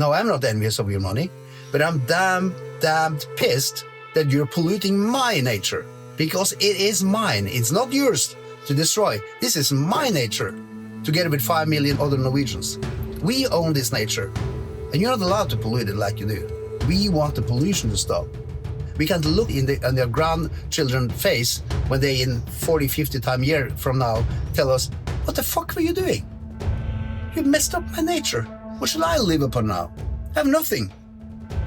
No, I'm not envious of your money, but I'm damned pissed that you're polluting my nature, because it is mine. It's not yours to destroy. This is my nature, together with 5 million other Norwegians. We own this nature, and you're not allowed to pollute it like you do. We want the pollution to stop. We can't look in their grandchildren's face when they in 40, 50 time year from now tell us, what the fuck were you doing? You messed up my nature. What should I live upon now? I have nothing.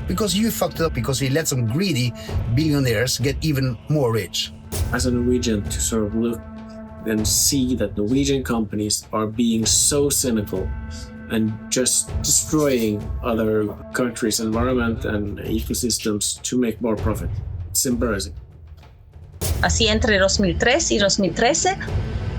Because you fucked it up, because you let some greedy billionaires get even more rich. As a Norwegian, to sort of look and see that Norwegian companies are being so cynical and just destroying other countries' environment and ecosystems to make more profit. It's embarrassing. Así entre 2003 y 2013,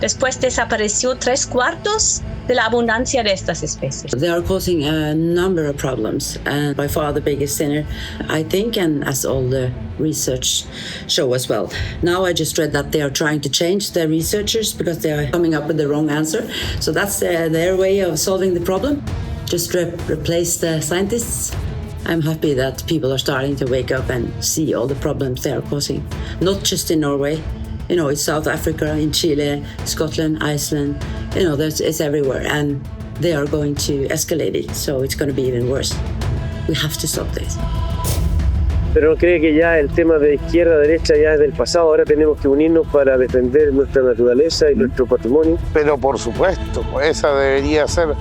después desapareció 3/4 de la abundancia de estas especies. They are causing a number of problems, and by far the biggest sinner, I think, and as all the research show as well. Now I just read that they are trying to change the researchers because they are coming up with the wrong answer. So that's their way of solving the problem. Just replace the scientists. I'm happy that people are starting to wake up and see all the problems they are causing. Not just in Norway. You know, it's South Africa, in Chile, Scotland, Iceland. You know, it's everywhere. And they are going to escalate it. So it's going to be even worse. We have to stop this. Pero no cree que ya el tema de izquierda-derecha ya es del pasado. Ahora tenemos que unirnos para defender nuestra naturaleza y nuestro patrimonio. Pero por supuesto, esa debería ser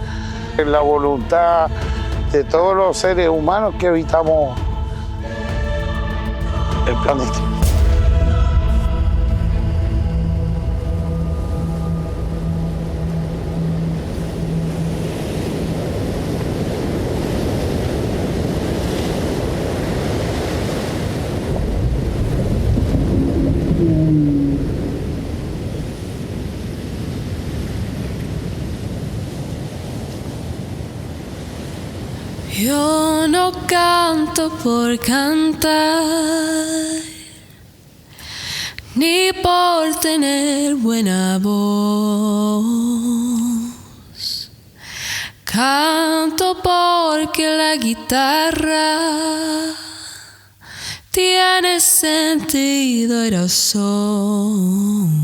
la voluntad de todos los seres humanos que habitamos el planeta. Yo no canto por cantar, ni por tener buena voz. Canto porque la guitarra tiene sentido y razón.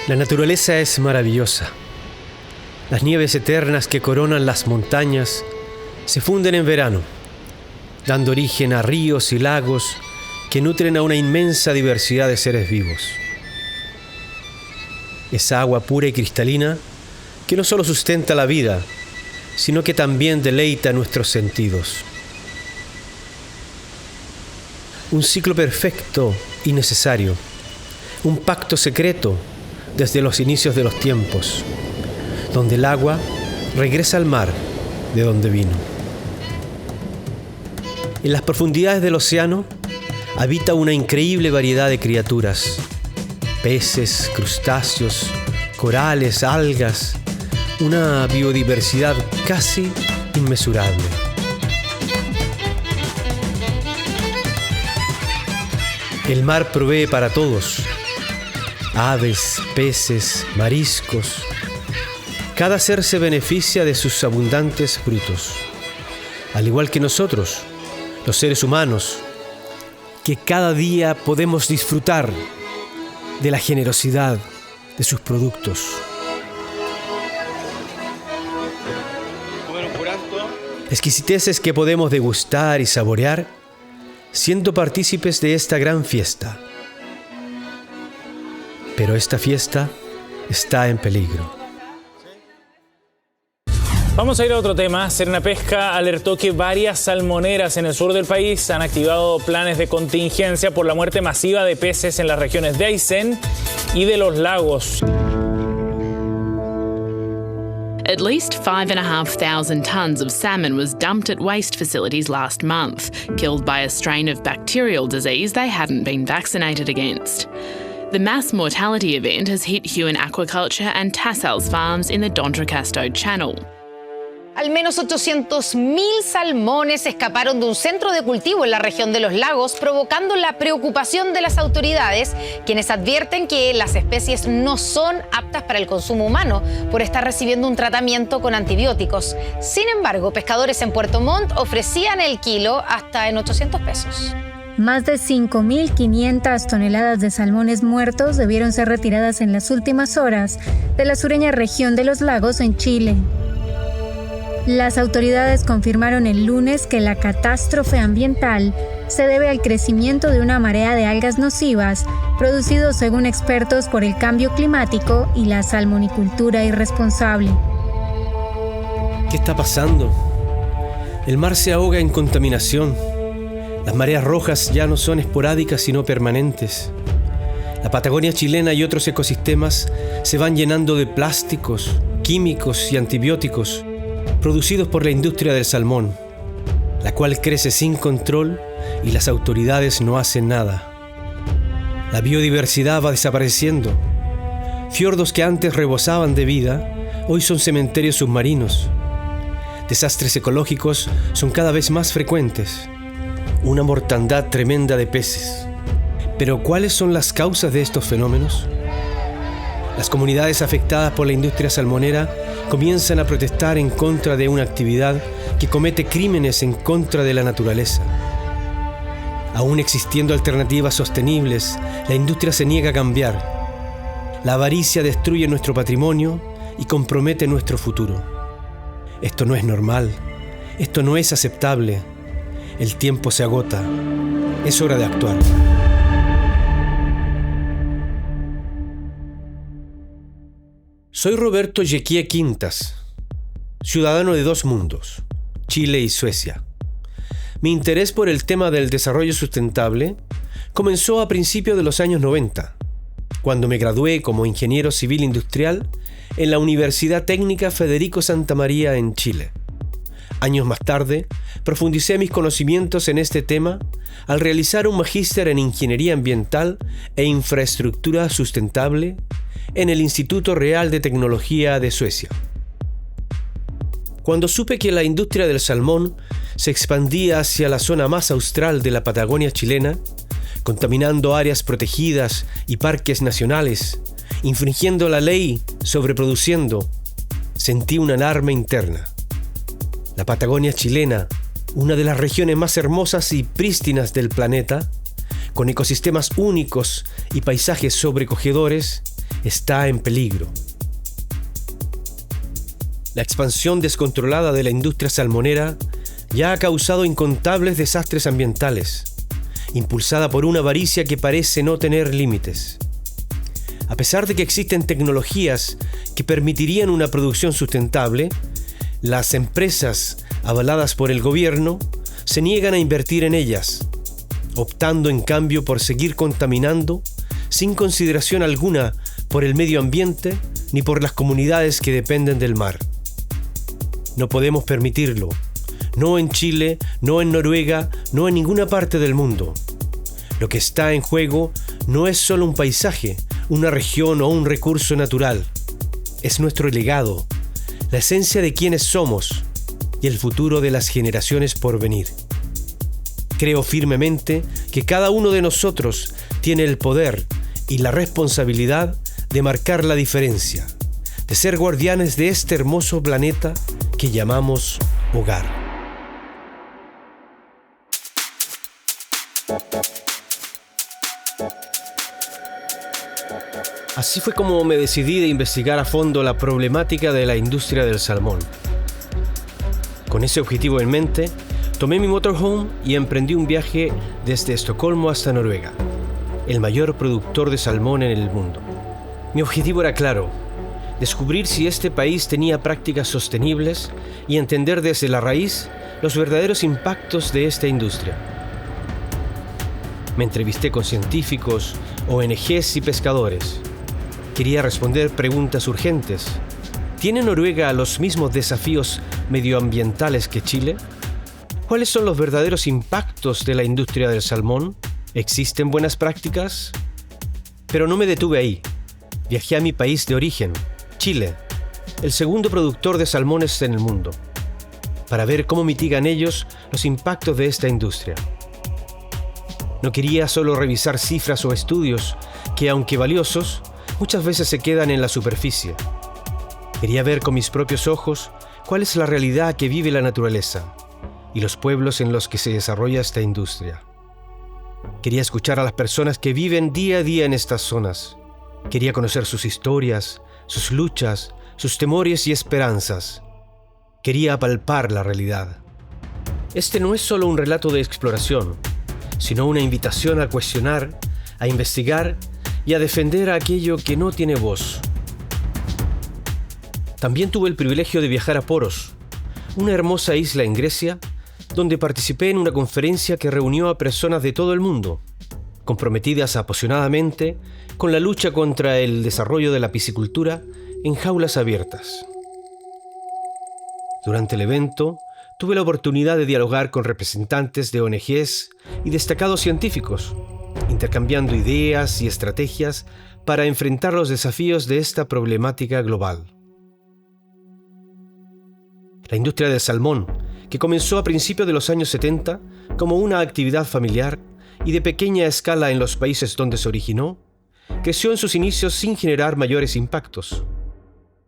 La naturaleza es maravillosa. Las nieves eternas que coronan las montañas se funden en verano, dando origen a ríos y lagos que nutren a una inmensa diversidad de seres vivos. Esa agua pura y cristalina que no solo sustenta la vida, sino que también deleita nuestros sentidos. Un ciclo perfecto y necesario, un pacto secreto desde los inicios de los tiempos, donde el agua regresa al mar de donde vino. En las profundidades del océano habita una increíble variedad de criaturas, peces, crustáceos, corales, algas, una biodiversidad casi inmesurable. El mar provee para todos: aves, peces, mariscos. Cada ser se beneficia de sus abundantes frutos, al igual que nosotros, los seres humanos, que cada día podemos disfrutar de la generosidad de sus productos. Exquisiteces que podemos degustar y saborear, siendo partícipes de esta gran fiesta. Pero esta fiesta está en peligro. Vamos a ir a otro tema. Serena Pesca alertó que varias salmoneras en el sur del país han activado planes de contingencia por la muerte masiva de peces en las regiones de Aysén y de los lagos. At least 5,500 tons of salmon was dumped at waste facilities last month, killed by a strain of bacterial disease they hadn't been vaccinated against. The mass mortality event has hit Huon Aquaculture and Tassals farms in the D'Entrecasteaux Channel. Al menos 800.000 salmones escaparon de un centro de cultivo en la región de los lagos, provocando la preocupación de las autoridades, quienes advierten que las especies no son aptas para el consumo humano por estar recibiendo un tratamiento con antibióticos. Sin embargo, pescadores en Puerto Montt ofrecían el kilo hasta en 800 pesos. Más de 5.500 toneladas de salmones muertos debieron ser retiradas en las últimas horas de la sureña región de los lagos en Chile. Las autoridades confirmaron el lunes que la catástrofe ambiental se debe al crecimiento de una marea de algas nocivas, producidos según expertos por el cambio climático y la salmonicultura irresponsable. ¿Qué está pasando? El mar se ahoga en contaminación. Las mareas rojas ya no son esporádicas sino permanentes. La Patagonia chilena y otros ecosistemas se van llenando de plásticos, químicos y antibióticos producidos por la industria del salmón, la cual crece sin control y las autoridades no hacen nada. La biodiversidad va desapareciendo. Fiordos que antes rebosaban de vida, hoy son cementerios submarinos. Desastres ecológicos son cada vez más frecuentes. Una mortandad tremenda de peces. Pero ¿cuáles son las causas de estos fenómenos? Las comunidades afectadas por la industria salmonera comienzan a protestar en contra de una actividad que comete crímenes en contra de la naturaleza. Aún existiendo alternativas sostenibles, la industria se niega a cambiar. La avaricia destruye nuestro patrimonio y compromete nuestro futuro. Esto no es normal. Esto no es aceptable. El tiempo se agota. Es hora de actuar. Soy Roberto Jequié Quintas, ciudadano de dos mundos, Chile y Suecia. Mi interés por el tema del desarrollo sustentable comenzó a principios de los años 90, cuando me gradué como ingeniero civil industrial en la Universidad Técnica Federico Santa María en Chile. Años más tarde, profundicé mis conocimientos en este tema al realizar un magíster en Ingeniería Ambiental e Infraestructura Sustentable en el Instituto Real de Tecnología de Suecia. Cuando supe que la industria del salmón se expandía hacia la zona más austral de la Patagonia chilena, contaminando áreas protegidas y parques nacionales, infringiendo la ley, sobreproduciendo, sentí una alarma interna. La Patagonia chilena, una de las regiones más hermosas y prístinas del planeta, con ecosistemas únicos y paisajes sobrecogedores, está en peligro. La expansión descontrolada de la industria salmonera ya ha causado incontables desastres ambientales, impulsada por una avaricia que parece no tener límites. A pesar de que existen tecnologías que permitirían una producción sustentable, las empresas avaladas por el gobierno se niegan a invertir en ellas, optando en cambio por seguir contaminando sin consideración alguna por el medio ambiente ni por las comunidades que dependen del mar. No podemos permitirlo, no en Chile, no en Noruega, no en ninguna parte del mundo. Lo que está en juego no es solo un paisaje, una región o un recurso natural. Es nuestro legado, la esencia de quienes somos y el futuro de las generaciones por venir. Creo firmemente que cada uno de nosotros tiene el poder y la responsabilidad de marcar la diferencia, de ser guardianes de este hermoso planeta que llamamos hogar. Así fue como me decidí de investigar a fondo la problemática de la industria del salmón. Con ese objetivo en mente, tomé mi motorhome y emprendí un viaje desde Estocolmo hasta Noruega, el mayor productor de salmón en el mundo. Mi objetivo era claro: descubrir si este país tenía prácticas sostenibles y entender desde la raíz los verdaderos impactos de esta industria. Me entrevisté con científicos, ONGs y pescadores. Quería responder preguntas urgentes. ¿Tiene Noruega los mismos desafíos medioambientales que Chile? ¿Cuáles son los verdaderos impactos de la industria del salmón? ¿Existen buenas prácticas? Pero no me detuve ahí. Viajé a mi país de origen, Chile, el segundo productor de salmones en el mundo, para ver cómo mitigan ellos los impactos de esta industria. No quería solo revisar cifras o estudios que, aunque valiosos, muchas veces se quedan en la superficie. Quería ver con mis propios ojos cuál es la realidad que vive la naturaleza y los pueblos en los que se desarrolla esta industria. Quería escuchar a las personas que viven día a día en estas zonas. Quería conocer sus historias, sus luchas, sus temores y esperanzas. Quería palpar la realidad. Este no es solo un relato de exploración, sino una invitación a cuestionar, a investigar y a defender a aquello que no tiene voz. También tuve el privilegio de viajar a Poros, una hermosa isla en Grecia, donde participé en una conferencia que reunió a personas de todo el mundo, comprometidas apasionadamente con la lucha contra el desarrollo de la piscicultura en jaulas abiertas. Durante el evento, tuve la oportunidad de dialogar con representantes de ONGs y destacados científicos, intercambiando ideas y estrategias para enfrentar los desafíos de esta problemática global. La industria del salmón, que comenzó a principios de los años 70 como una actividad familiar y de pequeña escala en los países donde se originó, creció en sus inicios sin generar mayores impactos.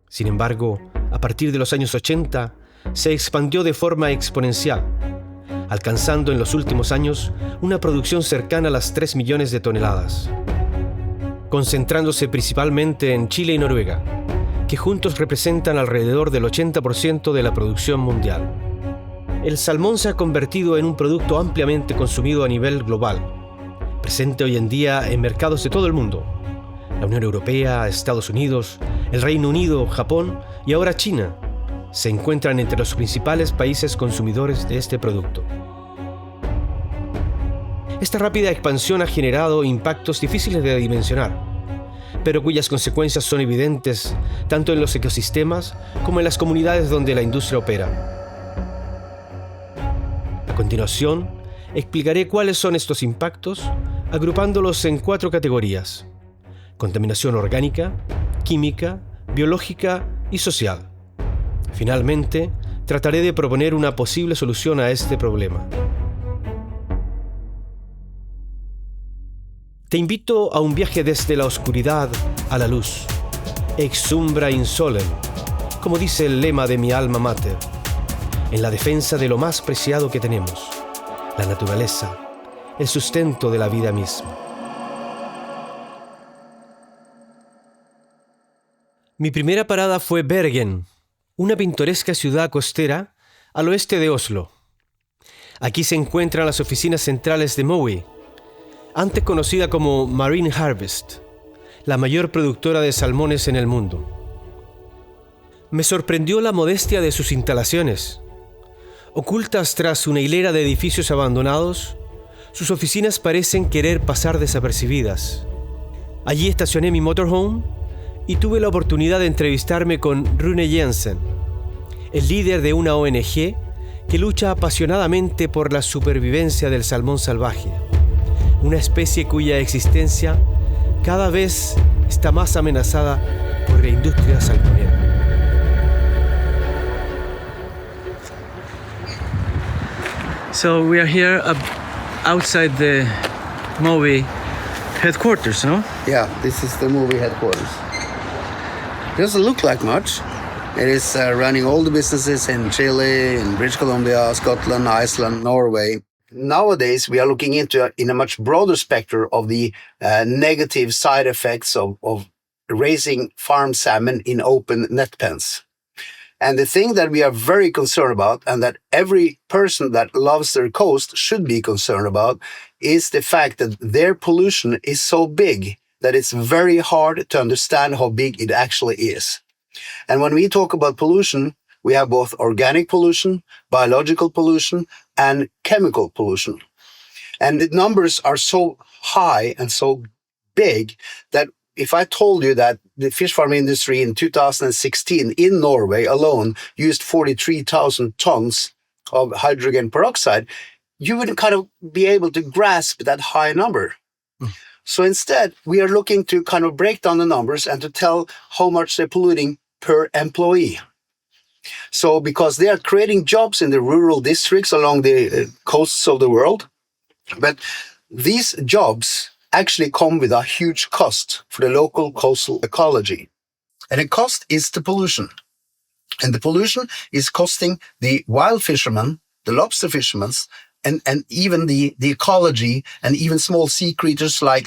Sin embargo, a partir de los años 80, se expandió de forma exponencial, alcanzando en los últimos años una producción cercana a las 3 millones de toneladas, concentrándose principalmente en Chile y Noruega, que juntos representan alrededor del 80% de la producción mundial. El salmón se ha convertido en un producto ampliamente consumido a nivel global, presente hoy en día en mercados de todo el mundo. La Unión Europea, Estados Unidos, el Reino Unido, Japón y ahora China se encuentran entre los principales países consumidores de este producto. Esta rápida expansión ha generado impactos difíciles de dimensionar, pero cuyas consecuencias son evidentes tanto en los ecosistemas como en las comunidades donde la industria opera. A continuación, explicaré cuáles son estos impactos, agrupándolos en 4 categorías: contaminación orgánica, química, biológica y social. Finalmente, trataré de proponer una posible solución a este problema. Te invito a un viaje desde la oscuridad a la luz, ex umbra in solem, como dice el lema de mi alma mater, en la defensa de lo más preciado que tenemos, la naturaleza, el sustento de la vida misma. Mi primera parada fue Bergen, una pintoresca ciudad costera al oeste de Oslo. Aquí se encuentran las oficinas centrales de Mowi, antes conocida como Marine Harvest, la mayor productora de salmones en el mundo. Me sorprendió la modestia de sus instalaciones. Ocultas tras una hilera de edificios abandonados, sus oficinas parecen querer pasar desapercibidas. Allí estacioné mi motorhome y tuve la oportunidad de entrevistarme con Rune Jensen, el líder de una ONG que lucha apasionadamente por la supervivencia del salmón salvaje, una especie cuya existencia cada vez está más amenazada por la industria salmonera. So we are here outside the Mowi headquarters, no? Yeah, this is the Mowi headquarters. It doesn't look like much. It is running all the businesses in Chile, in British Columbia, Scotland, Iceland, Norway. Nowadays, we are looking into in a much broader spectrum of the negative side effects of raising farm salmon in open net pens. And the thing that we are very concerned about, and that every person that loves their coast should be concerned about, is the fact that their pollution is so big that it's very hard to understand how big it actually is. And when we talk about pollution, we have both organic pollution, biological pollution, and chemical pollution. And the numbers are so high and so big that if I told you that the fish farm industry in 2016 in Norway alone used 43,000 tons of hydrogen peroxide, you wouldn't kind of be able to grasp that high number. So instead, we are looking to kind of break down the numbers and to tell how much they're polluting per employee. So because they are creating jobs in the rural districts along the coasts of the world, but these jobs actually come with a huge cost for the local coastal ecology. And the cost is the pollution. And the pollution is costing the wild fishermen, the lobster fishermen, and even the ecology, and even small sea creatures like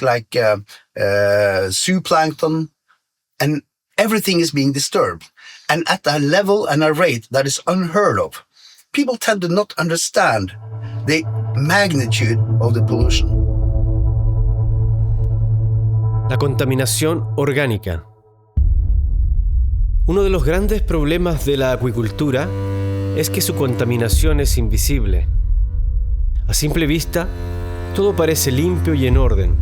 zooplankton, and everything is being disturbed. And at a level and a rate that is unheard of. People tend to not understand the magnitude of the pollution. La contaminación orgánica. Uno de los grandes problemas de la acuicultura es que su contaminación es invisible. A simple vista, todo parece limpio y en orden.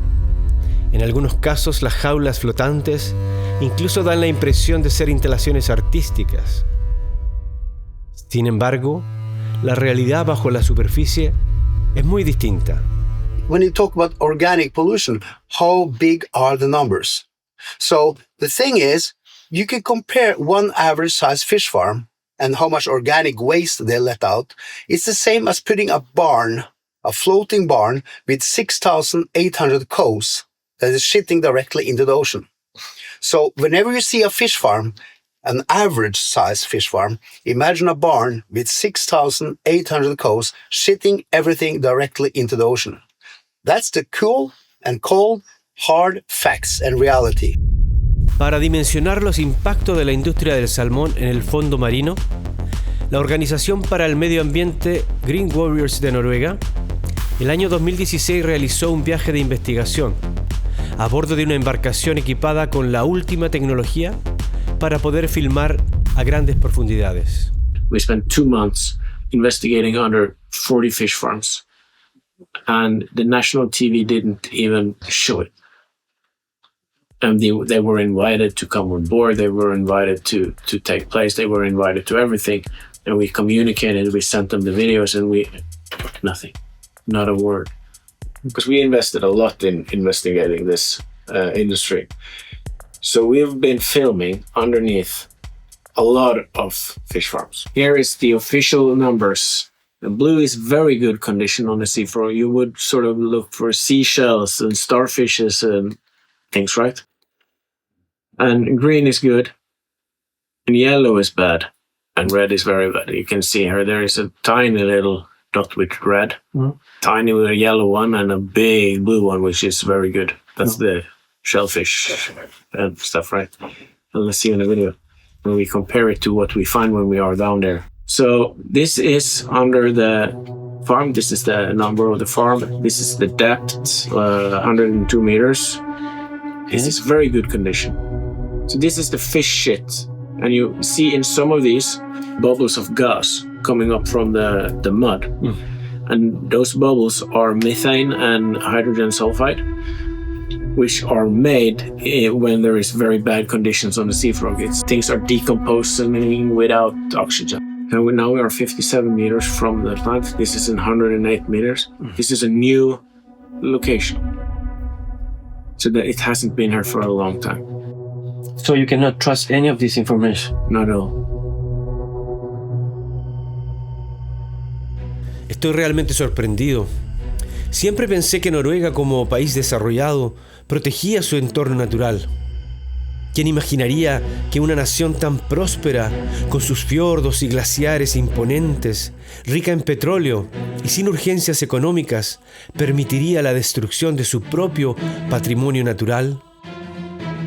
En algunos casos, las jaulas flotantes incluso dan la impresión de ser instalaciones artísticas. Sin embargo, la realidad bajo la superficie es muy distinta. When you talk about organic pollution, how big are the numbers? So the thing is, you can compare one average size fish farm and how much organic waste they let out. It's the same as putting a barn, a floating barn with 6,800 cows that is shitting directly into the ocean. So whenever you see a fish farm, an average size fish farm, imagine a barn with 6,800 cows shitting everything directly into the ocean. That's the cool and cold, hard facts and reality. Para dimensionar los impactos de la industria del salmón en el fondo marino, la Organización para el Medio Ambiente Green Warriors de Noruega, el año 2016 realizó un viaje de investigación a bordo de una embarcación equipada con la última tecnología para poder filmar a grandes profundidades. We spent 2 months investigating under 40 fish farms, and the national TV didn't even show it. And they were invited to come on board, they were invited to take place, they were invited to everything, and we communicated, we sent them the videos, and nothing, not a word. Because we invested a lot in investigating this industry. So we've been filming underneath a lot of fish farms. Here is the official numbers. The blue is very good condition on the seafloor. You would sort of look for seashells and starfishes and things, right? And green is good, and yellow is bad, and red is very bad. You can see here there is a tiny little dot with red, tiny with a yellow one, and a big blue one, which is very good. That's the shellfish and stuff, right? And let's see in the video when we compare it to what we find when we are down there. So this is under the farm. This is the number of the farm. This is the depth, 102 meters. This is very good condition. So this is the fish shit. And you see in some of these bubbles of gas coming up from the mud. And those bubbles are methane and hydrogen sulfide, which are made when there is very bad conditions on the seafloor. Things are decomposing without oxygen. And now we are 57 meters from the plant. This is in 108 meters. This is a new location. So that it hasn't been here for a long time. So you cannot trust any of this information? Not at all. Estoy realmente sorprendido. Siempre pensé que Noruega, como país desarrollado, protegía su entorno natural. ¿Quién imaginaría que una nación tan próspera, con sus fiordos y glaciares imponentes, rica en petróleo y sin urgencias económicas, permitiría la destrucción de su propio patrimonio natural?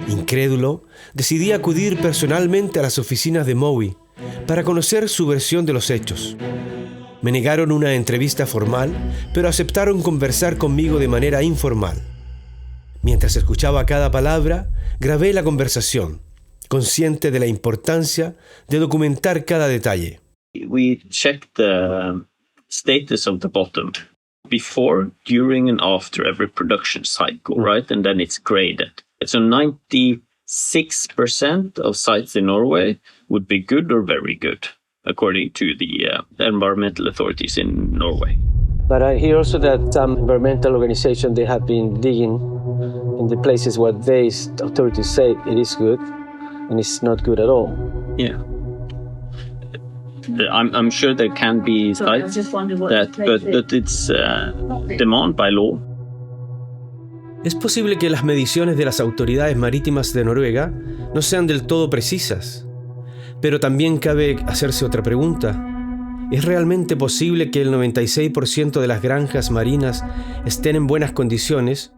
Incrédulo, decidí acudir personalmente a las oficinas de Mowi para conocer su versión de los hechos. Me negaron una entrevista formal, pero aceptaron conversar conmigo de manera informal. Mientras escuchaba cada palabra, grabé la conversación, consciente de la importancia de documentar cada detalle. We checked the status of the bottom before, during, and after every production cycle, right? And then it's graded. So 96% of sites in Norway would be good or very good, according to the environmental authorities in Norway. But I hear also that some environmental organizations, they have been digging in the places where they authorities say it is good and it's not good at all. Yeah. I'm sure there can be sites that, but it's demand by law. Es posible que las mediciones de las autoridades marítimas de Noruega no sean del todo precisas, pero también cabe hacerse otra pregunta. ¿Es realmente posible que el 96% de las granjas marinas estén en buenas condiciones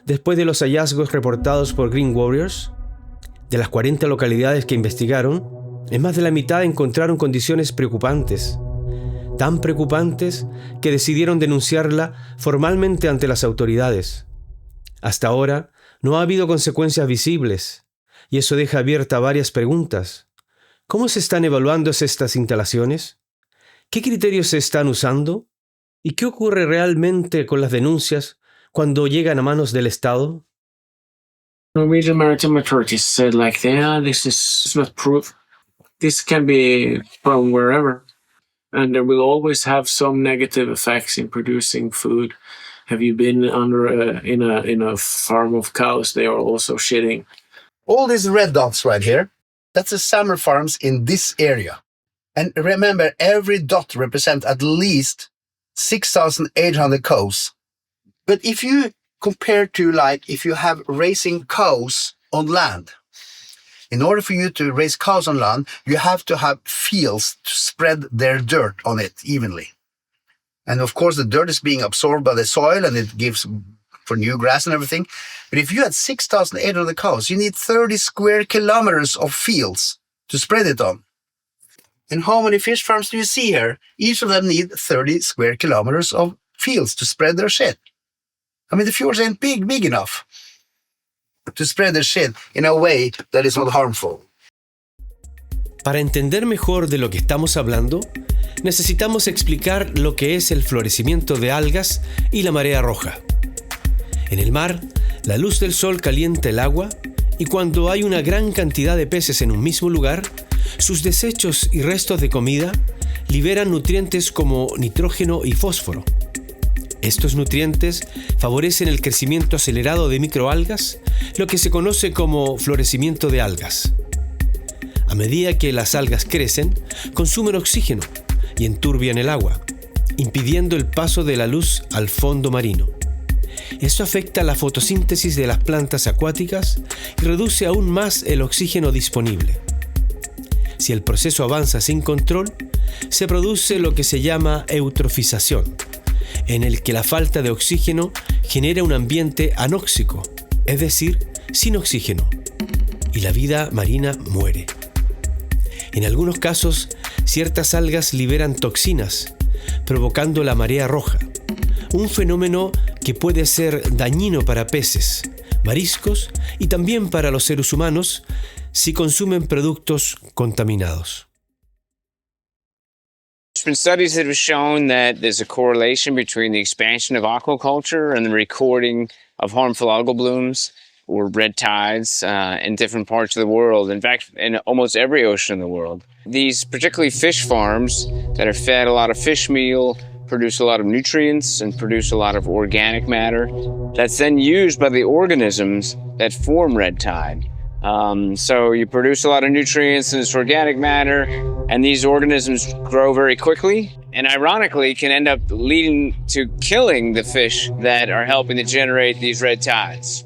después de los hallazgos reportados por Green Warriors? De las 40 localidades que investigaron, en más de la mitad encontraron condiciones preocupantes, tan preocupantes que decidieron denunciarla formalmente ante las autoridades. Hasta ahora no ha habido consecuencias visibles, y eso deja abierta varias preguntas. ¿Cómo se están evaluando estas instalaciones? ¿Qué criterios se están usando? ¿Y qué ocurre realmente con las denuncias cuando llegan a manos del Estado? Norwegian Maritime Authorities said this is not proof. This can be from wherever, and there will always have some negative effects in producing food. Have you been in a farm of cows? They are also shitting. All these red dots right here, that's the salmon farms in this area. And remember, every dot represents at least 6,800 cows. But if you compare to if you have raising cows on land, in order for you to raise cows on land, you have to have fields to spread their dirt on it evenly. And of course, the dirt is being absorbed by the soil and it gives for new grass and everything. But if you had 6,800 cows, you need 30 square kilometers of fields to spread it on. And how many fish farms do you see here? Each of them need 30 square kilometers of fields to spread their shit. I mean, the fjords ain't big enough to spread their shit in a way that is not harmful. Para entender mejor de lo que estamos hablando, necesitamos explicar lo que es el florecimiento de algas y la marea roja. En el mar, la luz del sol calienta el agua y cuando hay una gran cantidad de peces en un mismo lugar, sus desechos y restos de comida liberan nutrientes como nitrógeno y fósforo. Estos nutrientes favorecen el crecimiento acelerado de microalgas, lo que se conoce como florecimiento de algas. A medida que las algas crecen, consumen oxígeno y enturbian el agua, impidiendo el paso de la luz al fondo marino. Esto afecta la fotosíntesis de las plantas acuáticas y reduce aún más el oxígeno disponible. Si el proceso avanza sin control, se produce lo que se llama eutrofización, en el que la falta de oxígeno genera un ambiente anóxico, es decir, sin oxígeno, y la vida marina muere. En algunos casos, ciertas algas liberan toxinas, provocando la marea roja, un fenómeno que puede ser dañino para peces, mariscos y también para los seres humanos si consumen productos contaminados. There's been studies that have shown that there's a correlation between the expansion of aquaculture and the recording of harmful algal blooms or red tides in different parts of the world. In fact, in almost every ocean in the world. These particularly fish farms that are fed a lot of fish meal produce a lot of nutrients and produce a lot of organic matter that's then used by the organisms that form red tide. So you produce a lot of nutrients and this organic matter, and these organisms grow very quickly, and ironically can end up leading to killing the fish that are helping to generate these red tides.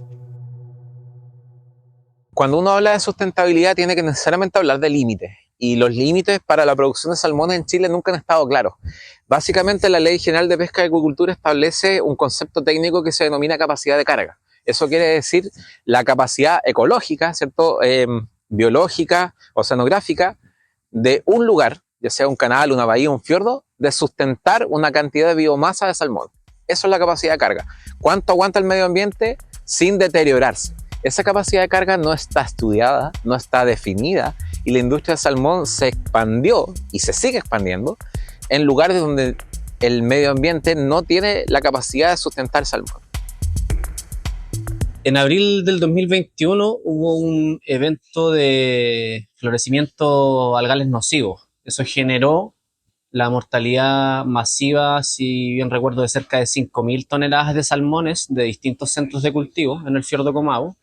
Cuando uno habla de sustentabilidad tiene que necesariamente hablar de límites, y los límites para la producción de salmones en Chile nunca han estado claros. Básicamente la Ley General de Pesca y Acuicultura establece un concepto técnico que se denomina capacidad de carga. Eso quiere decir la capacidad ecológica, ¿cierto? Biológica, oceanográfica, de un lugar, ya sea un canal, una bahía, un fiordo, de sustentar una cantidad de biomasa de salmón. Eso es la capacidad de carga. ¿Cuánto aguanta el medio ambiente sin deteriorarse? Esa capacidad de carga no está estudiada, no está definida, y la industria del salmón se expandió y se sigue expandiendo en lugares donde el medio ambiente no tiene la capacidad de sustentar salmón. En abril del 2021 hubo un evento de florecimiento algales nocivos. Eso generó la mortalidad masiva, si bien recuerdo, de cerca de 5.000 toneladas de salmones de distintos centros de cultivo en el fiordo Comau.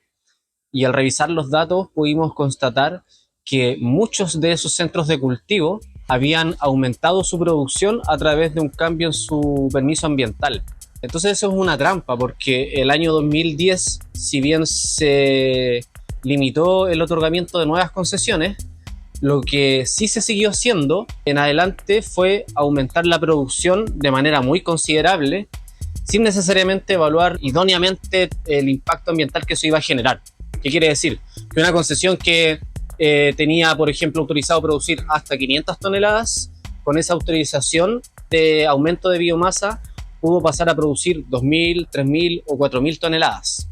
Y al revisar los datos pudimos constatar que muchos de esos centros de cultivo habían aumentado su producción a través de un cambio en su permiso ambiental. Entonces eso es una trampa, porque el año 2010, si bien se limitó el otorgamiento de nuevas concesiones, lo que sí se siguió haciendo en adelante fue aumentar la producción de manera muy considerable, sin necesariamente evaluar idóneamente el impacto ambiental que eso iba a generar. ¿Qué quiere decir? Que una concesión que tenía, por ejemplo, autorizado producir hasta 500 toneladas, con esa autorización de aumento de biomasa, pudo pasar a producir 2.000, 3.000 o 4.000 toneladas.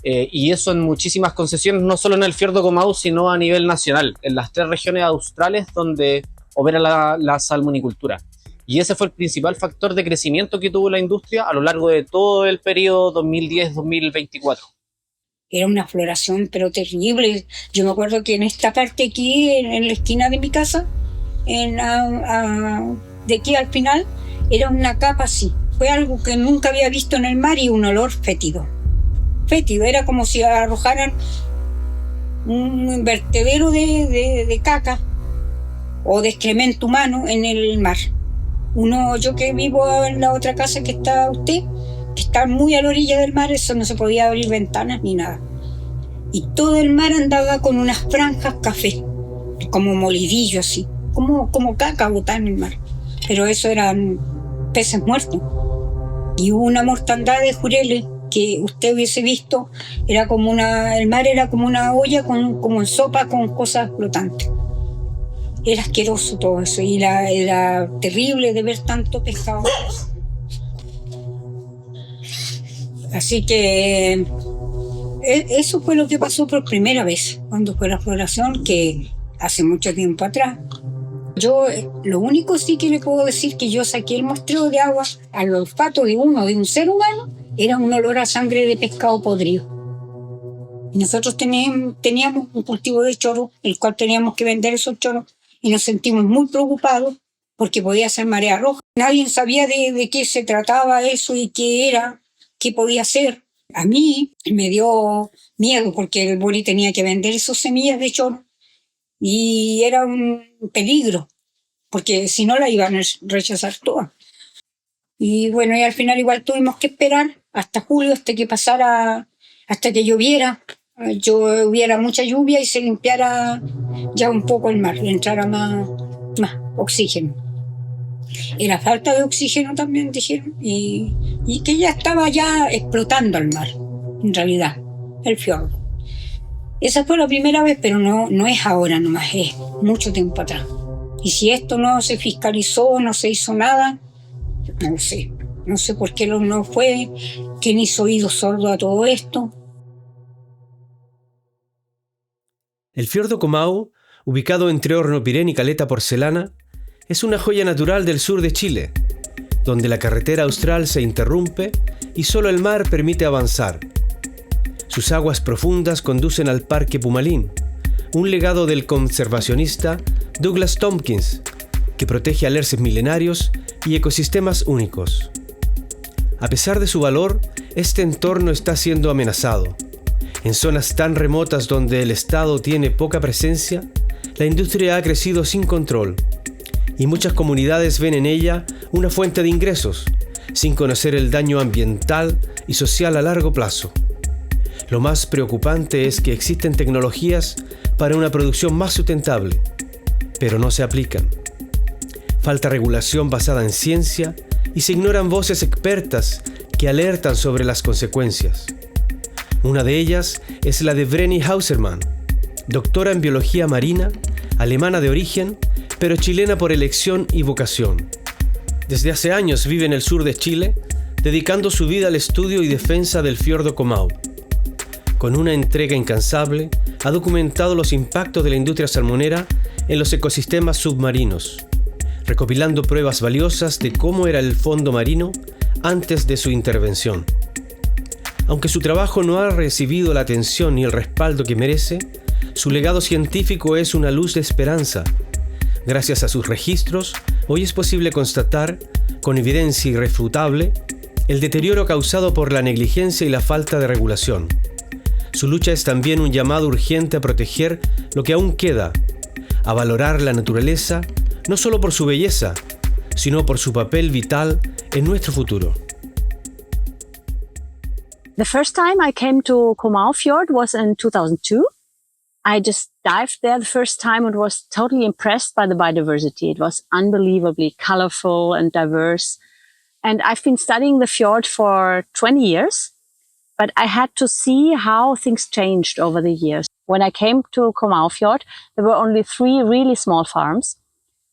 Y eso en muchísimas concesiones, no solo en el fiordo Comau, sino a nivel nacional, en las 3 regiones australes donde opera la salmonicultura. Y ese fue el principal factor de crecimiento que tuvo la industria a lo largo de todo el periodo 2010-2024. Era una floración pero terrible. Yo me acuerdo que en esta parte aquí, en la esquina de mi casa, de aquí al final, era una capa así. Fue algo que nunca había visto en el mar y un olor fétido. Fétido, era como si arrojaran un vertedero de caca o de excremento humano en el mar. Yo que vivo en la otra casa que está usted, que está muy a la orilla del mar, eso no se podía abrir ventanas ni nada. Y todo el mar andaba con unas franjas café, como molidillo así, como caca botada en el mar. Pero eso eran peces muertos. Y hubo una mortandad de jureles que usted hubiese visto, el mar era como una olla como en sopa con cosas flotantes. Era asqueroso todo eso y era terrible de ver tanto pescado. Así que eso fue lo que pasó por primera vez cuando fue la floración, que hace mucho tiempo atrás. Yo lo único sí que le puedo decir que yo saqué el muestreo de agua al olfato de un ser humano, era un olor a sangre de pescado podrido. Y nosotros teníamos un cultivo de choros, el cual teníamos que vender esos choros, y nos sentimos muy preocupados porque podía ser marea roja. Nadie sabía de qué se trataba eso y qué era, qué podía ser. A mí me dio miedo porque el Bori tenía que vender esas semillas de choro y era un peligro porque si no la iban a rechazar todas. Y bueno, y al final igual tuvimos que esperar hasta julio, hasta que lloviera, hubiera mucha lluvia y se limpiara ya un poco el mar y entrara más oxígeno. Era falta de oxígeno también, dijeron, y que ya estaba explotando el mar, en realidad, el fiordo. Esa fue la primera vez, pero no es ahora nomás, es mucho tiempo atrás. Y si esto no se fiscalizó, no se hizo nada, no sé por qué no fue, quién hizo oído sordo a todo esto. El fiordo Comau, ubicado entre Horno Pirén y Caleta Porcelana, es una joya natural del sur de Chile, donde la carretera austral se interrumpe y solo el mar permite avanzar. Sus aguas profundas conducen al Parque Pumalín, un legado del conservacionista Douglas Tompkins, que protege alerces milenarios y ecosistemas únicos. A pesar de su valor, este entorno está siendo amenazado. En zonas tan remotas donde el Estado tiene poca presencia, la industria ha crecido sin control y muchas comunidades ven en ella una fuente de ingresos, sin conocer el daño ambiental y social a largo plazo. Lo más preocupante es que existen tecnologías para una producción más sustentable, pero no se aplican. Falta regulación basada en ciencia y se ignoran voces expertas que alertan sobre las consecuencias. Una de ellas es la de Vreni Hausermann, doctora en biología marina, alemana de origen, pero chilena por elección y vocación. Desde hace años vive en el sur de Chile, dedicando su vida al estudio y defensa del fiordo Comau. Con una entrega incansable, ha documentado los impactos de la industria salmonera en los ecosistemas submarinos, recopilando pruebas valiosas de cómo era el fondo marino antes de su intervención. Aunque su trabajo no ha recibido la atención ni el respaldo que merece, su legado científico es una luz de esperanza. Gracias a sus registros, hoy es posible constatar, con evidencia irrefutable, el deterioro causado por la negligencia y la falta de regulación. Su lucha es también un llamado urgente a proteger lo que aún queda, a valorar la naturaleza, no solo por su belleza, sino por su papel vital en nuestro futuro. The first time I came to Comau Fjord was in 2002. I just dived there the first time and was totally impressed by the biodiversity. It was unbelievably colorful and diverse. And I've been studying the fjord for 20 years, but I had to see how things changed over the years. When I came to Comau Fjord, there were only 3 really small farms.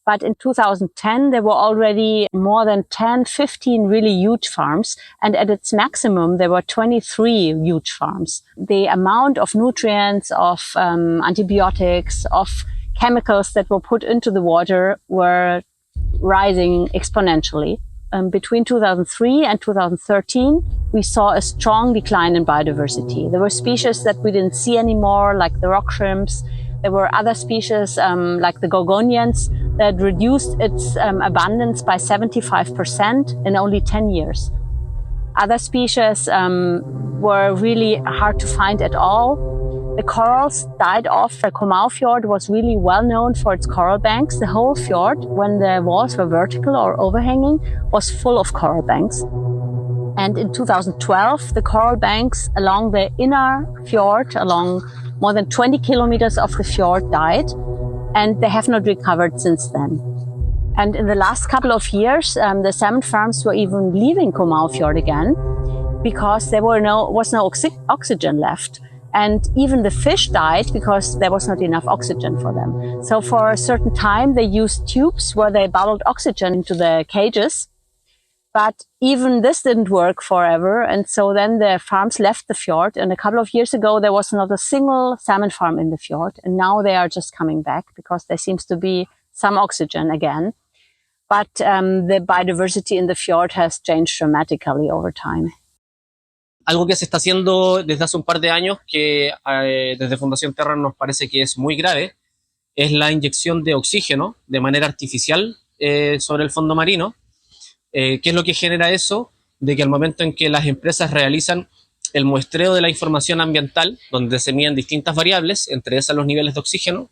But in 2010, there were already more than 10, 15 really huge farms. And at its maximum, there were 23 huge farms. The amount of nutrients, of antibiotics, of chemicals that were put into the water were rising exponentially. Between 2003 and 2013, we saw a strong decline in biodiversity. There were species that we didn't see anymore, like the rock shrimps. There were other species, like the gorgonians, that reduced its abundance by 75% in only 10 years. Other species were really hard to find at all. The corals died off. The Comau Fjord was really well known for its coral banks. The whole fjord, when the walls were vertical or overhanging, was full of coral banks. And in 2012, the coral banks along the inner fjord, along more than 20 kilometers of the fjord, died, and they have not recovered since then. And in the last couple of years, the salmon farms were even leaving Comau Fjord again because there was no oxygen left. And even the fish died because there was not enough oxygen for them. So for a certain time, they used tubes where they bubbled oxygen into the cages. But even this didn't work forever. And so then the farms left the fjord. And a couple of years ago, there was not a single salmon farm in the fjord. And now they are just coming back because there seems to be some oxygen again. But the biodiversity in the fjord has changed dramatically over time. Algo que se está haciendo desde hace un par de años, que desde Fundación Terra nos parece que es muy grave, es la inyección de oxígeno de manera artificial sobre el fondo marino. ¿Qué es lo que genera eso? De que al momento en que las empresas realizan el muestreo de la información ambiental, donde se miden distintas variables, entre esas los niveles de oxígeno,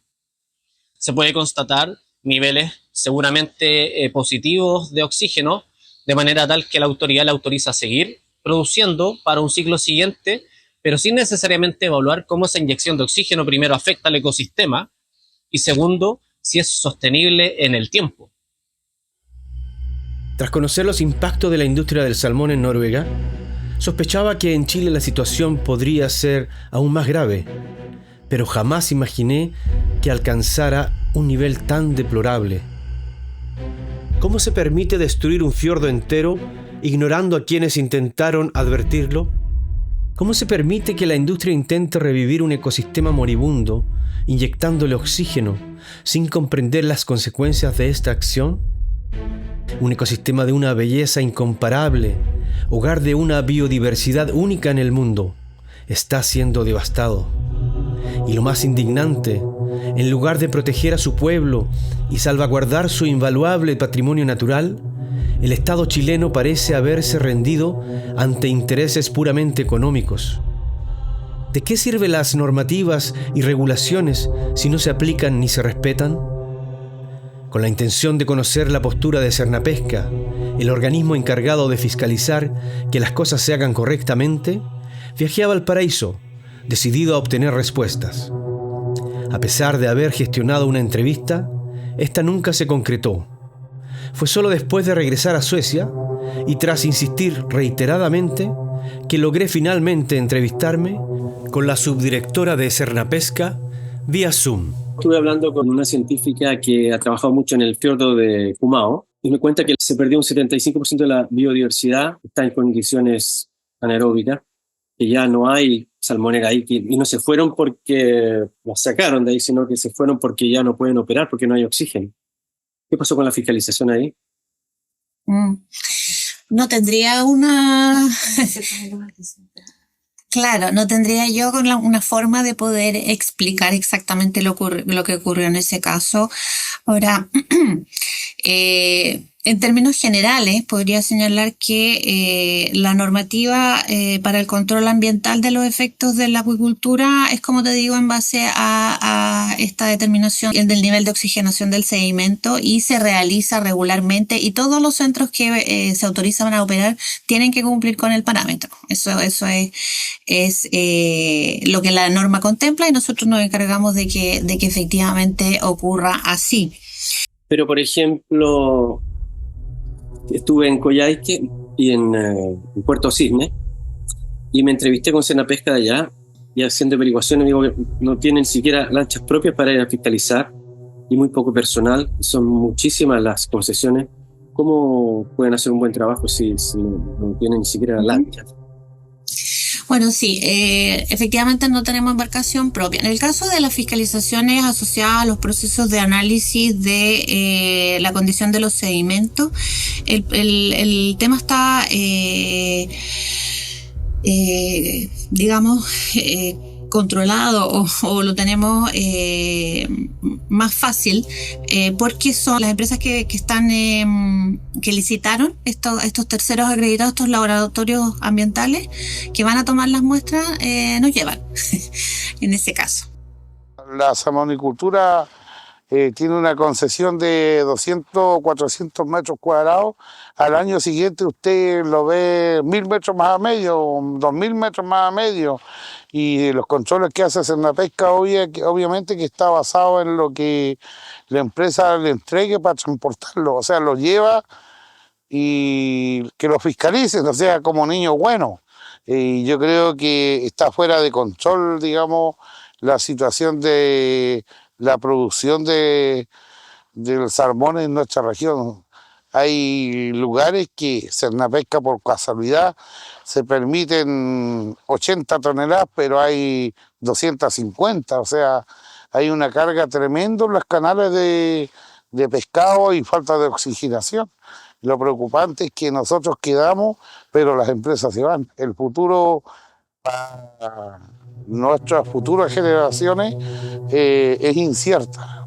se puede constatar niveles seguramente positivos de oxígeno, de manera tal que la autoridad le autoriza a seguir produciendo para un ciclo siguiente, pero sin necesariamente evaluar cómo esa inyección de oxígeno primero afecta al ecosistema y segundo, si es sostenible en el tiempo. Tras conocer los impactos de la industria del salmón en Noruega, sospechaba que en Chile la situación podría ser aún más grave, pero jamás imaginé que alcanzara un nivel tan deplorable. ¿Cómo se permite destruir un fiordo entero ignorando a quienes intentaron advertirlo? ¿Cómo se permite que la industria intente revivir un ecosistema moribundo, inyectándole oxígeno, sin comprender las consecuencias de esta acción? Un ecosistema de una belleza incomparable, hogar de una biodiversidad única en el mundo, está siendo devastado. Y lo más indignante, en lugar de proteger a su pueblo y salvaguardar su invaluable patrimonio natural, el Estado chileno parece haberse rendido ante intereses puramente económicos. ¿De qué sirven las normativas y regulaciones si no se aplican ni se respetan? Con la intención de conocer la postura de Cernapesca, el organismo encargado de fiscalizar que las cosas se hagan correctamente, viajé a Valparaíso, decidido a obtener respuestas. A pesar de haber gestionado una entrevista, esta nunca se concretó. Fue solo después de regresar a Suecia y tras insistir reiteradamente que logré finalmente entrevistarme con la subdirectora de Cernapesca vía Zoom. Estuve hablando con una científica que ha trabajado mucho en el fiordo de Comau y me cuenta que se perdió un 75% de la biodiversidad, está en condiciones anaeróbicas, que ya no hay salmonera ahí, y no se fueron porque las sacaron de ahí, sino que se fueron porque ya no pueden operar, porque no hay oxígeno. ¿Qué pasó con la fiscalización ahí? No tendría una... Claro, no tendría yo una forma de poder explicar exactamente lo que ocurrió en ese caso. Ahora, en términos generales, podría señalar que la normativa para el control ambiental de los efectos de la acuicultura es, como te digo, en base a esta determinación del nivel de oxigenación del sedimento y se realiza regularmente y todos los centros que se autorizan a operar tienen que cumplir con el parámetro. Eso es lo que la norma contempla y nosotros nos encargamos de que efectivamente ocurra así. Pero, por ejemplo, estuve en Coyhaique y en Puerto Cisne y me entrevisté con Senapesca de allá y haciendo averiguaciones digo que no tienen siquiera lanchas propias para ir a fiscalizar y muy poco personal, son muchísimas las concesiones. ¿Cómo pueden hacer un buen trabajo si no tienen ni siquiera lanchas? Bueno, sí, efectivamente no tenemos embarcación propia. En el caso de las fiscalizaciones asociadas a los procesos de análisis de la condición de los sedimentos, el tema está, controlado o lo tenemos más fácil porque son las empresas que licitaron estos terceros acreditados, estos laboratorios ambientales que van a tomar las muestras, nos llevan en ese caso. La salmonicultura tiene una concesión de 200, 400 metros cuadrados. Al año siguiente usted lo ve 1000 metros más a medio, 2000 metros más a medio. Y los controles que hace Senapesca obviamente que está basado en lo que la empresa le entregue para transportarlo. O sea, lo lleva y que lo fiscalicen, o sea, como niño bueno. Y yo creo que está fuera de control, digamos, la situación de la producción del salmón en nuestra región. Hay lugares que Senapesca por casualidad se permiten 80 toneladas, pero hay 250, o sea, hay una carga tremenda en los canales de pescado y falta de oxigenación. Lo preocupante es que nosotros quedamos, pero las empresas se van. El futuro para nuestras futuras generaciones es incierta.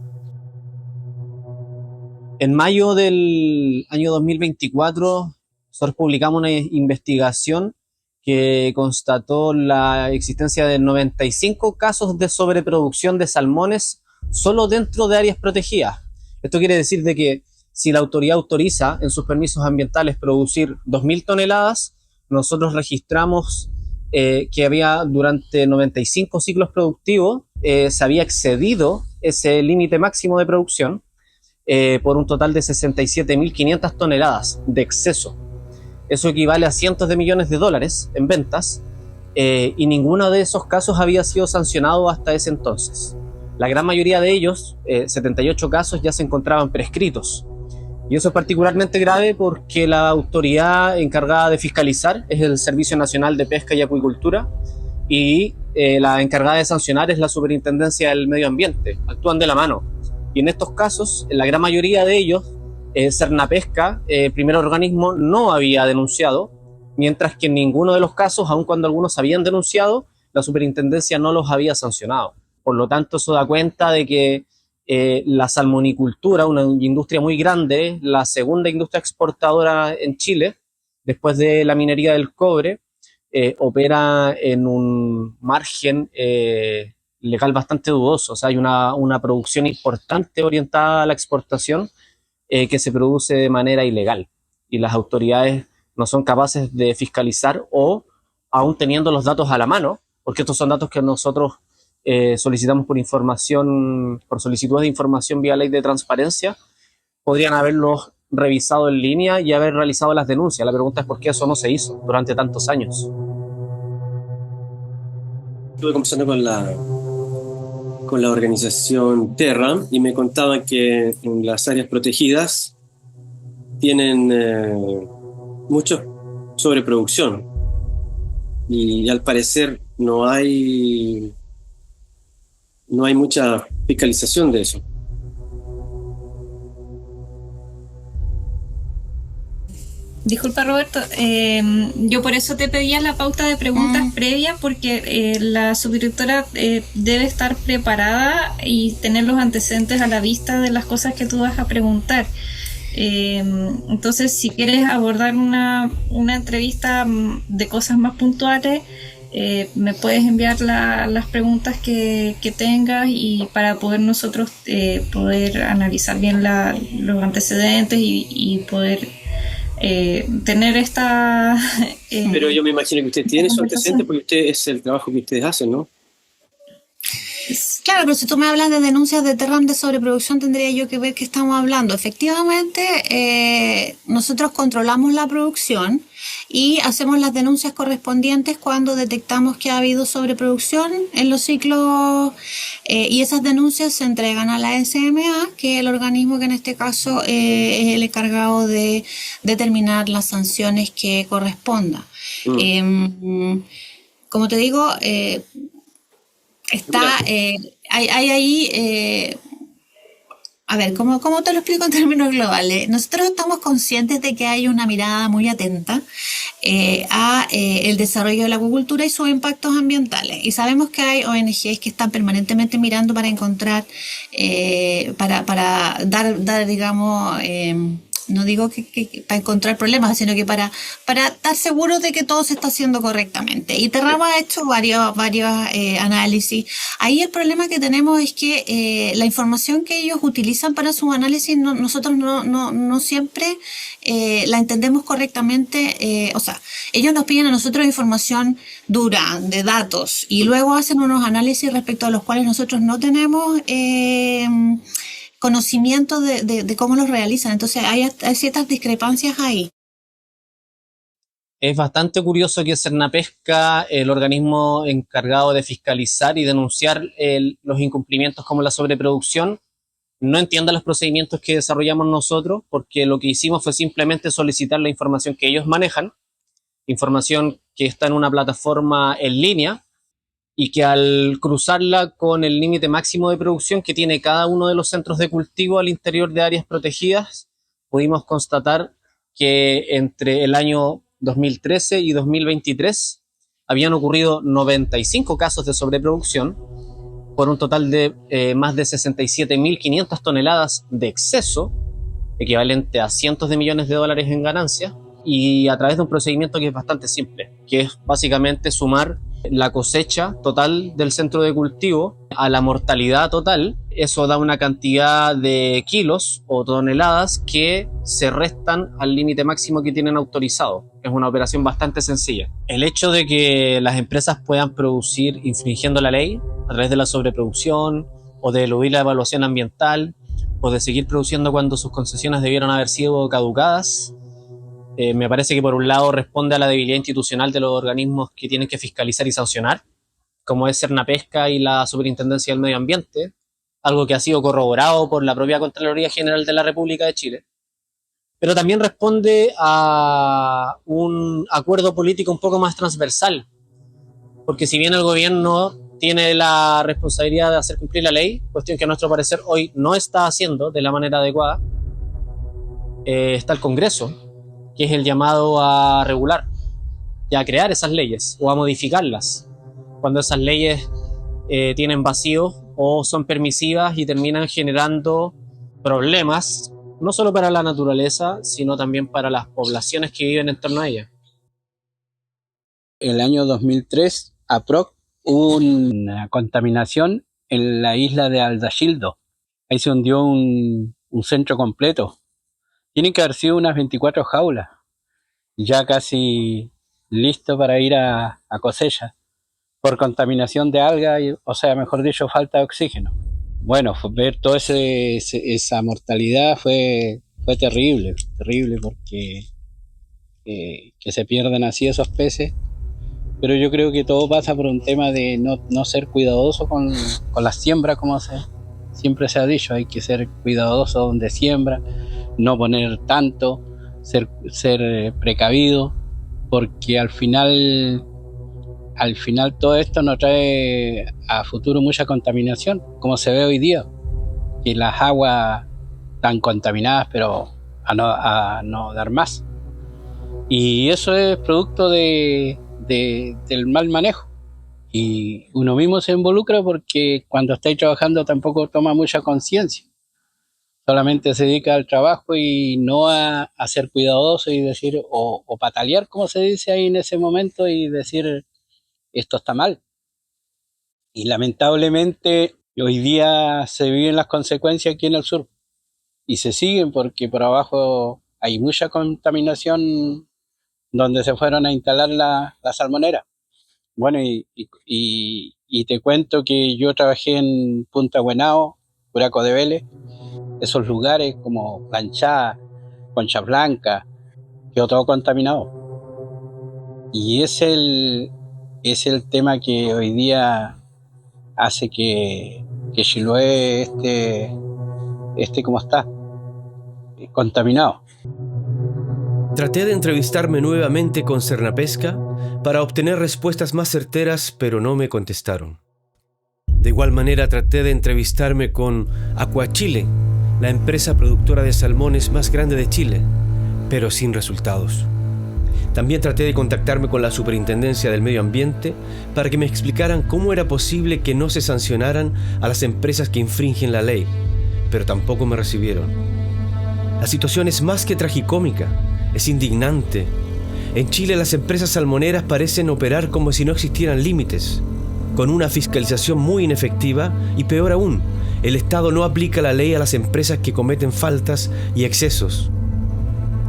En mayo del año 2024, nosotros publicamos una investigación que constató la existencia de 95 casos de sobreproducción de salmones solo dentro de áreas protegidas. Esto quiere decir de que si la autoridad autoriza en sus permisos ambientales producir 2.000 toneladas, nosotros registramos que había durante 95 ciclos productivos, se había excedido ese límite máximo de producción por un total de 67.500 toneladas de exceso. Eso equivale a cientos de millones de dólares en ventas y ninguno de esos casos había sido sancionado hasta ese entonces. La gran mayoría de ellos, 78 casos, ya se encontraban prescritos. Y eso es particularmente grave porque la autoridad encargada de fiscalizar es el Servicio Nacional de Pesca y Acuicultura y la encargada de sancionar es la Superintendencia del Medio Ambiente. Actúan de la mano. Y en estos casos, en la gran mayoría de ellos, Senapesca, primer organismo, no había denunciado, mientras que en ninguno de los casos, aun cuando algunos habían denunciado, la superintendencia no los había sancionado. Por lo tanto, eso da cuenta de que la salmonicultura, una industria muy grande, la segunda industria exportadora en Chile, después de la minería del cobre, opera en un margen legal bastante dudoso. O sea, hay una producción importante orientada a la exportación que se produce de manera ilegal y las autoridades no son capaces de fiscalizar o, aún teniendo los datos a la mano, porque estos son datos que nosotros solicitamos por solicitudes de información vía ley de transparencia, podrían haberlos revisado en línea y haber realizado las denuncias. La pregunta es por qué eso no se hizo durante tantos años. Estuve conversando con la organización Terra y me contaban que en las áreas protegidas tienen mucha sobreproducción y al parecer no hay mucha fiscalización de eso. Disculpa, Roberto, yo por eso te pedía la pauta de preguntas previas, porque la subdirectora debe estar preparada y tener los antecedentes a la vista de las cosas que tú vas a preguntar. Entonces, si quieres abordar una entrevista de cosas más puntuales, me puedes enviar las preguntas que tengas, y para poder nosotros poder analizar bien los antecedentes y poder tener esta... Pero yo me imagino que usted tiene esos antecedentes porque es el trabajo que ustedes hacen, ¿no? Claro, pero si tú me hablas de denuncias de Terram de sobreproducción, tendría yo que ver qué estamos hablando. Efectivamente, nosotros controlamos la producción y hacemos las denuncias correspondientes cuando detectamos que ha habido sobreproducción en los ciclos, y esas denuncias se entregan a la SMA, que es el organismo que en este caso es el encargado de determinar las sanciones que correspondan. Como te digo, está, hay ahí, a ver, ¿cómo te lo explico en términos globales? Nosotros estamos conscientes de que hay una mirada muy atenta a el desarrollo de la acuicultura y sus impactos ambientales. Y sabemos que hay ONGs que están permanentemente mirando para encontrar, para dar digamos, no digo que para encontrar problemas, sino que para estar seguros de que todo se está haciendo correctamente. Y Terram ha hecho varios análisis. Ahí el problema que tenemos es que la información que ellos utilizan para sus análisis nosotros no siempre la entendemos correctamente. O sea, ellos nos piden a nosotros información dura, de datos, y luego hacen unos análisis respecto a los cuales nosotros no tenemos conocimiento de cómo los realizan. Entonces hay ciertas discrepancias ahí. Es bastante curioso que Cernapesca, el organismo encargado de fiscalizar y denunciar los incumplimientos como la sobreproducción, no entienda los procedimientos que desarrollamos nosotros, porque lo que hicimos fue simplemente solicitar la información que ellos manejan, información que está en una plataforma en línea, y que al cruzarla con el límite máximo de producción que tiene cada uno de los centros de cultivo al interior de áreas protegidas, pudimos constatar que entre el año 2013 y 2023 habían ocurrido 95 casos de sobreproducción por un total de más de 67.500 toneladas de exceso, equivalente a cientos de millones de dólares en ganancias, y a través de un procedimiento que es bastante simple, que es básicamente sumar la cosecha total del centro de cultivo a la mortalidad total. Eso da una cantidad de kilos o toneladas que se restan al límite máximo que tienen autorizado. Es una operación bastante sencilla. El hecho de que las empresas puedan producir infringiendo la ley a través de la sobreproducción, o de eludir la evaluación ambiental, o de seguir produciendo cuando sus concesiones debieron haber sido caducadas, me parece que por un lado responde a la debilidad institucional de los organismos que tienen que fiscalizar y sancionar, como es Cernapesca y la Superintendencia del Medio Ambiente, algo que ha sido corroborado por la propia Contraloría General de la República de Chile. Pero también responde a un acuerdo político un poco más transversal, porque si bien el gobierno tiene la responsabilidad de hacer cumplir la ley, cuestión que a nuestro parecer hoy no está haciendo de la manera adecuada, está el Congreso, que es el llamado a regular y a crear esas leyes o a modificarlas cuando esas leyes tienen vacíos o son permisivas y terminan generando problemas no solo para la naturaleza, sino también para las poblaciones que viven en torno a ella. El año 2003, aprox, hubo una contaminación en la isla de Aldachildo. Ahí se hundió un centro completo. Tienen que haber sido unas 24 jaulas, ya casi listo para ir a cosecha, por contaminación de algas, o sea, mejor dicho, falta de oxígeno. Bueno, ver toda esa mortalidad fue terrible porque que se pierdan así esos peces, pero yo creo que todo pasa por un tema de no ser cuidadoso con la siembra, como siempre se ha dicho. Hay que ser cuidadoso donde siembra, no poner tanto, ser precavido, porque al final todo esto nos trae a futuro mucha contaminación, como se ve hoy día, que las aguas están contaminadas, pero a no dar más. Y eso es producto del mal manejo. Y uno mismo se involucra porque cuando estáis trabajando tampoco toma mucha conciencia. Solamente se dedica al trabajo y no a ser cuidadoso y decir, o patalear, como se dice ahí en ese momento, y decir, esto está mal. Y lamentablemente hoy día se viven las consecuencias aquí en el sur. Y se siguen porque por abajo hay mucha contaminación donde se fueron a instalar la salmonera. Bueno, y te cuento que yo trabajé en Punta Buenao, Buraco de Vélez, esos lugares como Planchá, Concha Blanca, quedó todo contaminado. Y es el tema que hoy día hace que Chiloé esté como está, contaminado. Traté de entrevistarme nuevamente con Cernapesca para obtener respuestas más certeras, pero no me contestaron. De igual manera traté de entrevistarme con Aquachile, la empresa productora de salmones más grande de Chile, pero sin resultados. También traté de contactarme con la Superintendencia del Medio Ambiente para que me explicaran cómo era posible que no se sancionaran a las empresas que infringen la ley, pero tampoco me recibieron. La situación es más que tragicómica, es indignante. En Chile las empresas salmoneras parecen operar como si no existieran límites, con una fiscalización muy inefectiva y peor aún, el Estado no aplica la ley a las empresas que cometen faltas y excesos.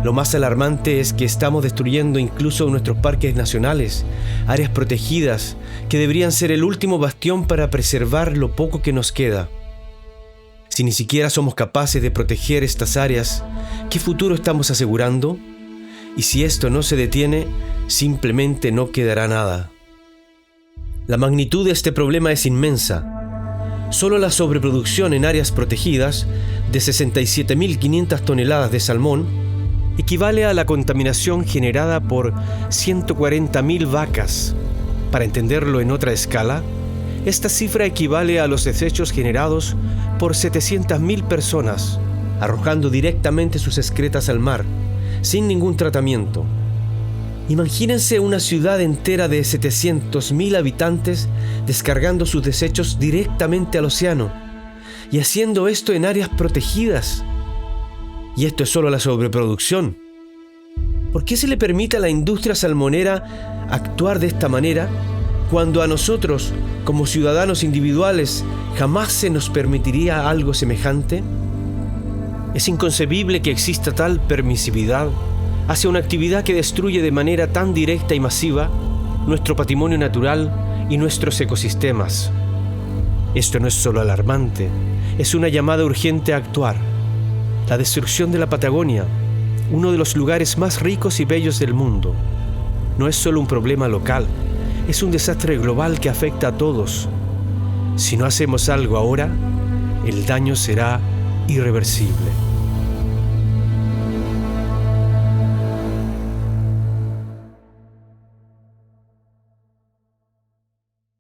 Lo más alarmante es que estamos destruyendo incluso nuestros parques nacionales, áreas protegidas, que deberían ser el último bastión para preservar lo poco que nos queda. Si ni siquiera somos capaces de proteger estas áreas, ¿qué futuro estamos asegurando? Y si esto no se detiene, simplemente no quedará nada. La magnitud de este problema es inmensa. Solo la sobreproducción en áreas protegidas de 67.500 toneladas de salmón equivale a la contaminación generada por 140.000 vacas. Para entenderlo en otra escala, esta cifra equivale a los desechos generados por 700.000 personas, arrojando directamente sus excretas al mar, sin ningún tratamiento. Imagínense una ciudad entera de 700.000 habitantes descargando sus desechos directamente al océano y haciendo esto en áreas protegidas. Y esto es solo la sobreproducción. ¿Por qué se le permite a la industria salmonera actuar de esta manera cuando a nosotros, como ciudadanos individuales, jamás se nos permitiría algo semejante? Es inconcebible que exista tal permisividad hacia una actividad que destruye de manera tan directa y masiva nuestro patrimonio natural y nuestros ecosistemas. Esto no es solo alarmante, es una llamada urgente a actuar. La destrucción de la Patagonia, uno de los lugares más ricos y bellos del mundo, no es solo un problema local, es un desastre global que afecta a todos. Si no hacemos algo ahora, el daño será irreversible.